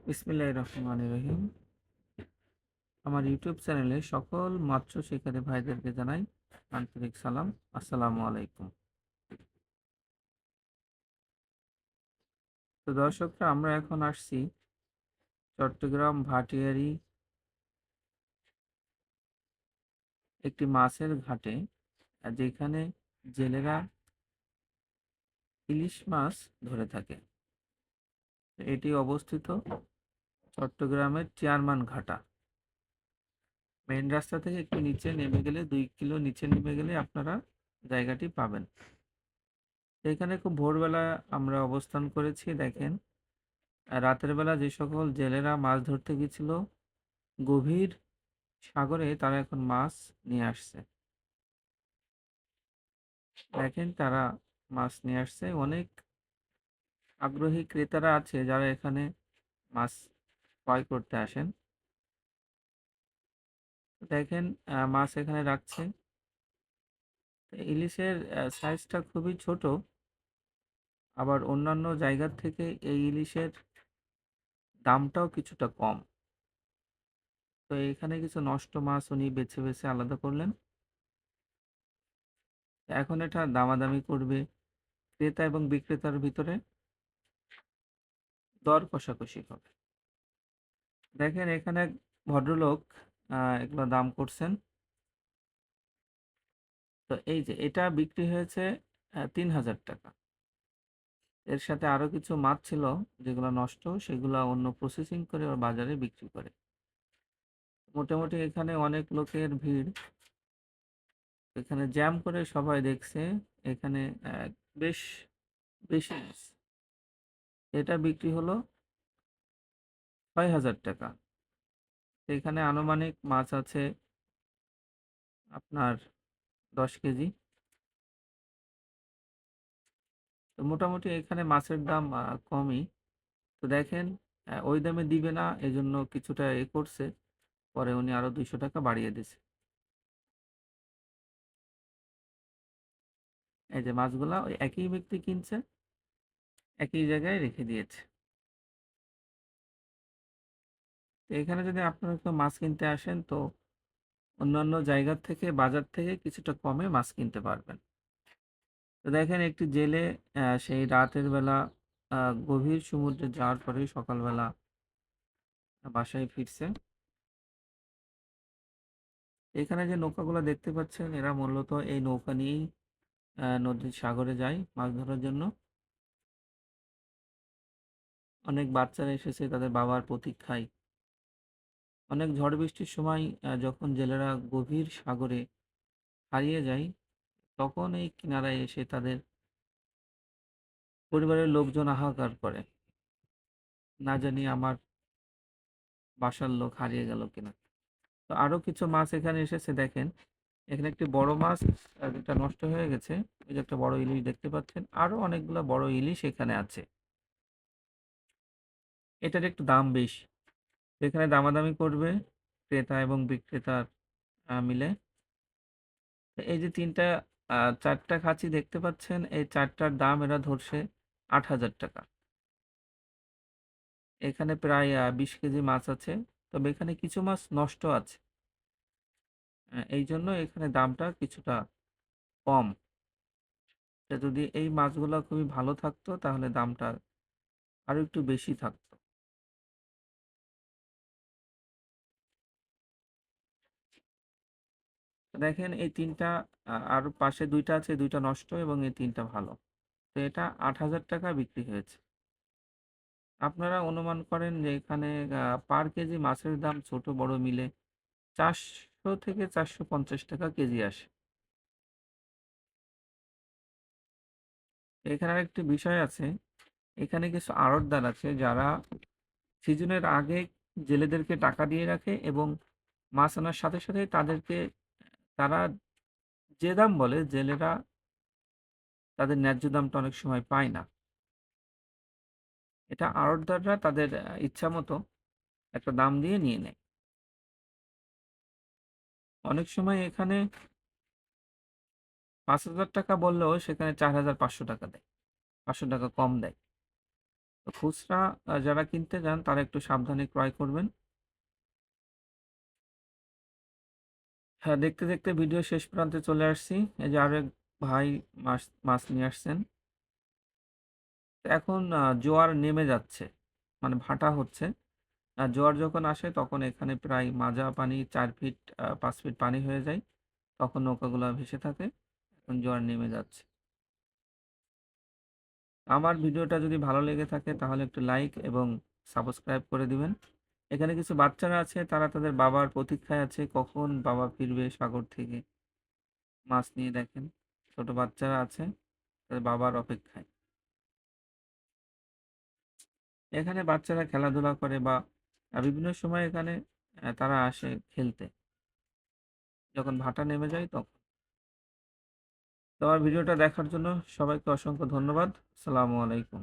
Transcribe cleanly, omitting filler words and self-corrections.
বিসমিল্লাহির রহমানির রহিম। আমার ইউটিউব চ্যানেলে সকল মাত্র শিকারী ভাইদেরকে জানাই আন্তরিক সালাম। আসসালামু আলাইকুম। তো দর্শকরা, আমরা এখন আসছি চট্টগ্রাম ভাটিয়ারি একটি মাছের ঘাটে, যেখানে জেলেরা ইলিশ মাছ ধরে থাকে। এটি অবস্থিত চট্টগ্রামের চেয়ারম্যান ঘাটা। মেইন রাস্তা থেকে একটু নিচে নেমে গেলে, 2 কিলো নিচে নেমে গেলে আপনারা জায়গাটি পাবেন। এখানে খুব ভোরবেলা আমরা অবস্থান করেছি। দেখেন, রাতের বেলা যে সকল জেলেরা মাছ ধরতে গেছিল গভীর সাগরে, তারা এখন মাছ নিয়ে আসছে। দেখেন, তারা মাছ নিয়ে আসছে। অনেক আগ্রহী ক্রেতারা আছে যারা এখানে মাছ ক্রয় করতে আসেন। দেখেন, মাছ এখানে রাখছে। ইলিশের সাইজটা খুবই ছোট, আবার অন্যান্য জায়গার থেকে এই ইলিশের দামটাও কিছুটা কম। তো এখানে কিছু নষ্ট মাছ উনি বেছে বেছে আলাদা করলেন। এখন এটা দামাদামি করবে, ক্রেতা এবং বিক্রেতার ভিতরে দর কষাকষি হবে। দেখেন, এখানে এক ভদ্রলোক এগুলো দাম করছেন। তো এই যে এটা বিক্রি হয়েছে 3,000 টাকা। এর সাথে আরো কিছু মাছ ছিল যেগুলো নষ্ট, সেগুলো অন্য প্রসেসিং করে ওর বাজারে বিক্রি করে। মোটামুটি এখানে অনেক লোকের ভিড়, এখানে জ্যাম করে সবাই দেখছে। এখানে বেশ বেশি মাছ। এটা বিক্রি হলো 6,000 টাকা। এখানে আনুমানিক মাছ আছে আপনার 10 কেজি। তো মোটামুটি এখানে মাছের দাম কমই। তো দেখেন, ওই দামে দিবে না, এজন্য কিছুটা করছে। পরে উনি আরো 200 টাকা বাড়িয়ে দিছে। এই যে মাছগুলা ওই একই ব্যক্তি কিনছে, একই জায়গায় রেখে দিয়েছে। তো এখানে যদি আপনারা কেউ মাছ কিনতে আসেন, তো অন্যান্য জায়গার থেকে, বাজার থেকে কিছুটা কমে মাছ কিনতে পারবেন। তো দেখেন, একটি জেলে সেই রাতের বেলা গভীর সমুদ্রে যাওয়ার পরে সকালবেলা বাসায় ফিরছে। এখানে যে নৌকাগুলো দেখতে পাচ্ছেন, এরা মূলত এই নৌকা নিয়েই নদীর সাগরে যায় মাছ ধরার জন্য। অনেক বাচ্চারা এসেছে তাদের বাবার প্রতীক্ষায়। অনেক ঝড় বৃষ্টির সময় যখন জেলেরা গভীর সাগরে হারিয়ে যায়, তখন এই কিনারায় এসে তাদের পরিবারের লোকজন হাহাকার করে, না জানি আমার বাসার লোক হারিয়ে গেল কিনা। তো আরো কিছু মাছ এখানে এসেছে। দেখেন, এখানে একটি বড় মাছ যেটা নষ্ট হয়ে গেছে। ওই যে একটা বড় ইলিশ দেখতে পাচ্ছেন, আরো অনেকগুলো বড় ইলিশ এখানে আছে। এটার একটু দাম বেশি। এখানে দামাদামি করবে ক্রেতা এবং বিক্রেতার মিলে। তো এই যে তিনটা 4টা খাঁচি দেখতে পাচ্ছেন, এই 4টার দাম এরা ধরছে 8,000 টাকা। এখানে প্রায় 20 কেজি মাছ আছে, তবে এখানে কিছু মাছ নষ্ট আছে। এই জন্য এখানে দামটা কিছুটা কম। তা যদি এই মাছগুলো খুবই ভালো থাকতো তাহলে দামটা আরো একটু বেশি থাকতো। তো দেখেন, এই তিনটা আর পাশে দুইটা আছে, দুইটা নষ্ট এবং এই তিনটা ভালো। তো এটা 8,000 টাকা বিক্রি হয়েছে। আপনারা অনুমান করেন যে এখানে পার কেজি মাছের দাম ছোট বড় মিলে 400 থেকে 450 টাকা কেজি আসে। এখানে আরেকটি বিষয় আছে, এখানে কিছু আড়তদার আছে যারা সিজনের আগে জেলেদেরকে টাকা দিয়ে রাখে এবং মাছ আনার সাথে সাথে তাদেরকে, তারা যে দাম বলে জেলেরা তাদের ন্যায্য দামটা অনেক সময় পায় না। এটা আড়তদাররা তাদের ইচ্ছা মতো একটা দাম দিয়ে নিয়ে নেয়। অনেক সময় এখানে 5,000 টাকা বললেও সেখানে 4,500 টাকা দেয়, 500 টাকা কম দেয়। তো খুচরা যারা কিনতে যান তারা একটু সাবধানে ক্রয় করবেন। হ্যাঁ, দেখতে দেখতে ভিডিও শেষ প্রান্তে চলে আসছি। এই যে আরো এক ভাই মাছ মাছ নিয়ে আসছেন। তো এখন জোয়ার নেমে যাচ্ছে, মানে ভাটা হচ্ছে। জোয়ার যখন আসে তখন এখানে প্রায় মাজা পানি 4 ফিট 5 ফিট পানি হয়ে যায়। তখন নৌকাগুলা ভেসে থাকে। এখন জোয়ার নেমে যাচ্ছে। আমার ভিডিওটা যদি ভালো লেগে থাকে তাহলে একটু লাইক এবং সাবস্ক্রাইব করে দিবেন। এখানে কিছু বাচ্চারা আছে, তারা তাদের বাবার প্রতীক্ষায় আছে কখন বাবা ফিরবে সাগর থেকে মাছ নিয়ে। দেখেন, ছোট বাচ্চারা আছে তাদের বাবার অপেক্ষায়। এখানে বাচ্চারা খেলাধুলা করে বা বিভিন্ন সময় এখানে তারা আসে খেলতে, যখন ভাটা নেমে যায় তখন। তো আমার ভিডিওটা দেখার জন্য সবাইকে অসংখ্য ধন্যবাদ। আসসালামু আলাইকুম।